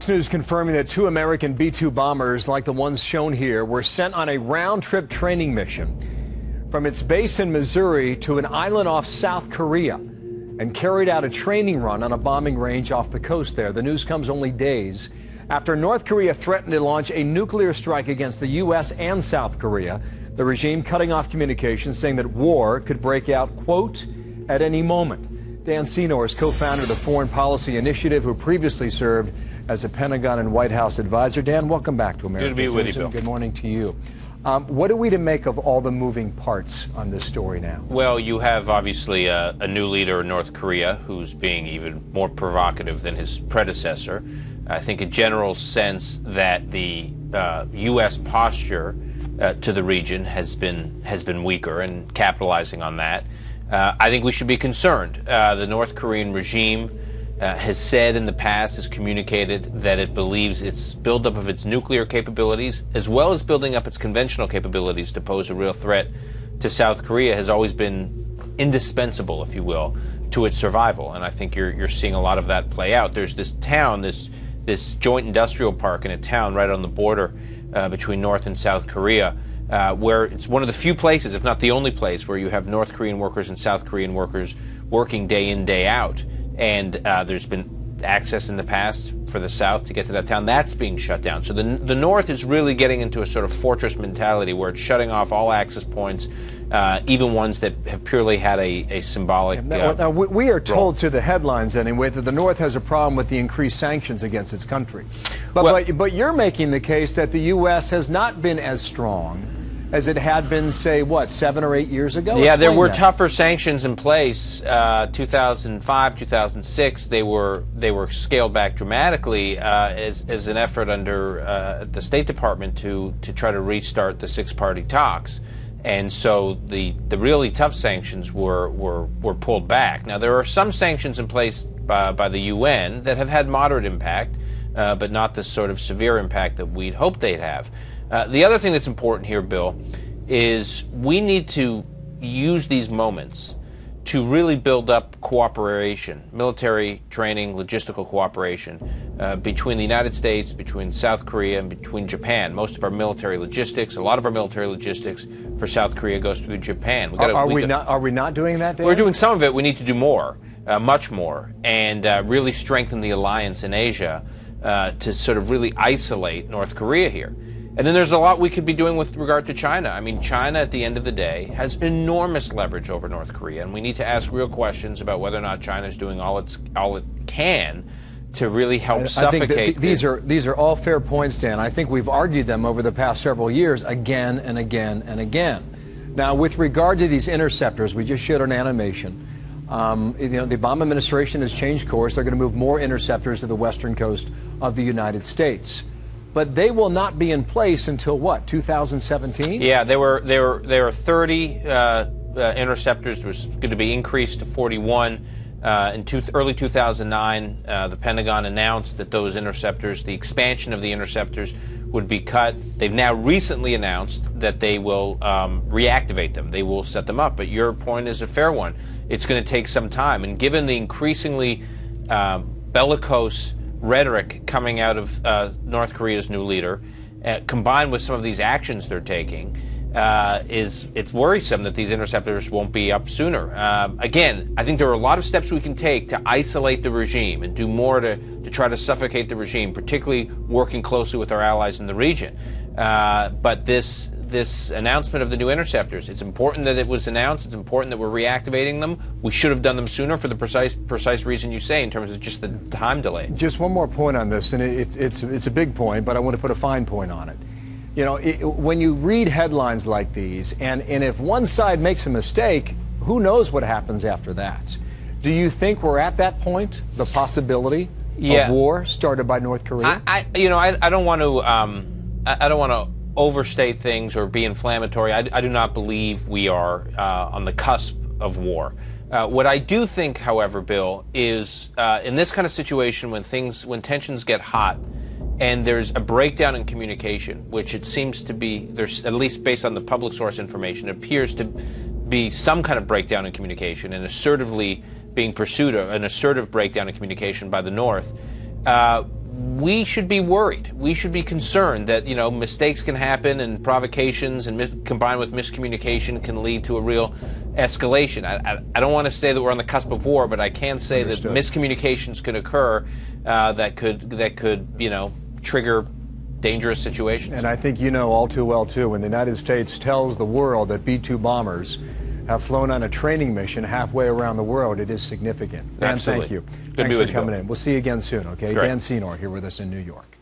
News confirming that 2 American B-2 bombers, like the ones shown here, were sent on a round-trip training mission from its base in Missouri to an island off South Korea and carried out a training run on a bombing range off the coast there. The news comes only days after North Korea threatened to launch a nuclear strike against the U.S. and South Korea, the regime cutting off communications, saying that war could break out, quote, at any moment. Dan Senor is co-founder of the Foreign Policy Initiative, who previously served as a Pentagon and White House advisor. Dan, welcome back to America. Good to be with you, Bill. Good morning to you. What are we to make of all the moving parts on this story now? Well, you have obviously a new leader in North Korea who's being even more provocative than his predecessor. I think a general sense that the U.S. posture to the region has been weaker, and capitalizing on that. I think we should be concerned. The North Korean regime has said in the past, has communicated that it believes its buildup of its nuclear capabilities, as well as building up its conventional capabilities to pose a real threat to South Korea, has always been indispensable, if you will, to its survival. And I think you're seeing a lot of that play out. There's this town, this joint industrial park in a town right on the border between North and South Korea, where it's one of the few places, if not the only place, where you have North Korean workers and South Korean workers working day in, day out. And there's been access in the past for the South to get to that town. That's being shut down. So the North is really getting into a sort of fortress mentality where it's shutting off all access points, even ones that have purely had a symbolic now, we are told role. to the headlines anyway that the North has a problem with the increased sanctions against its country. But you're making the case that the U.S. has not been as strong as it had been, say, what, 7 or 8 years ago? Yeah, there were that. tougher sanctions in place. 2005, 2006, they were scaled back dramatically as an effort under the State Department to try to restart the six-party talks. And so the really tough sanctions were pulled back. Now, there are some sanctions in place by the UN that have had moderate impact, but not the sort of severe impact that we'd hoped they'd have. The other thing that's important here, Bill, is we need to use these moments to really build up cooperation, military training, logistical cooperation between the United States, between South Korea, and between Japan. Most of our military logistics, a lot of our military logistics for South Korea goes through Japan. Are we not doing that, Dan? We're doing some of it. We need to do more, much more, and really strengthen the alliance in Asia to sort of really isolate North Korea here. And then there's a lot we could be doing with regard to China. I mean, China, at the end of the day, has enormous leverage over North Korea, and we need to ask real questions about whether or not China is doing all it can to really help suffocate. I think these are all fair points, Dan. I think we've argued them over the past several years again and again and again. Now, with regard to these interceptors, we just showed an animation. The Obama administration has changed course. They're going to move more interceptors to the western coast of the United States. But they will not be in place until what, 2017? Yeah, there were 30 interceptors. There was going to be increased to 41 in early 2009. The Pentagon announced that those interceptors, the expansion of the interceptors, would be cut. They've now recently announced that they will reactivate them. They will set them up. But your point is a fair one. It's going to take some time, and given the increasingly bellicose rhetoric coming out of North Korea's new leader, combined with some of these actions they're taking, it's worrisome that these interceptors won't be up sooner. Again, I think there are a lot of steps we can take to isolate the regime and do more to try to suffocate the regime, particularly working closely with our allies in the region. But this announcement of the new interceptors, it's important that it was announced. It's important that we're reactivating them. We should have done them sooner for the precise reason you say, in terms of just the time delay. Just one more point on this, and it's a big point, but I want to put a fine point on it. You know, when you read headlines like these, and if one side makes a mistake, who knows what happens after that? Do you think we're at that point, the possibility of war started by North Korea? I don't want to overstate things or be inflammatory. I do not believe we are on the cusp of war. What I do think, however, Bill, is in this kind of situation when tensions get hot and there's a breakdown in communication, which it seems to be, there's at least based on the public source information, it appears to be some kind of breakdown in communication and assertively being pursued, an assertive breakdown in communication by the North. we should be worried. We should be concerned that, you know, mistakes can happen and provocations and combined with miscommunication can lead to a real escalation. I don't want to say that we're on the cusp of war, but I can say that miscommunications could occur that could, you know, trigger dangerous situations. And I think you know all too well, too, when the United States tells the world that B-2 bombers have flown on a training mission halfway around the world, it is significant. Dan, Absolutely. thank you. Good Thanks to be for coming in. We'll see you again soon, okay? Great. Dan Senor here with us in New York.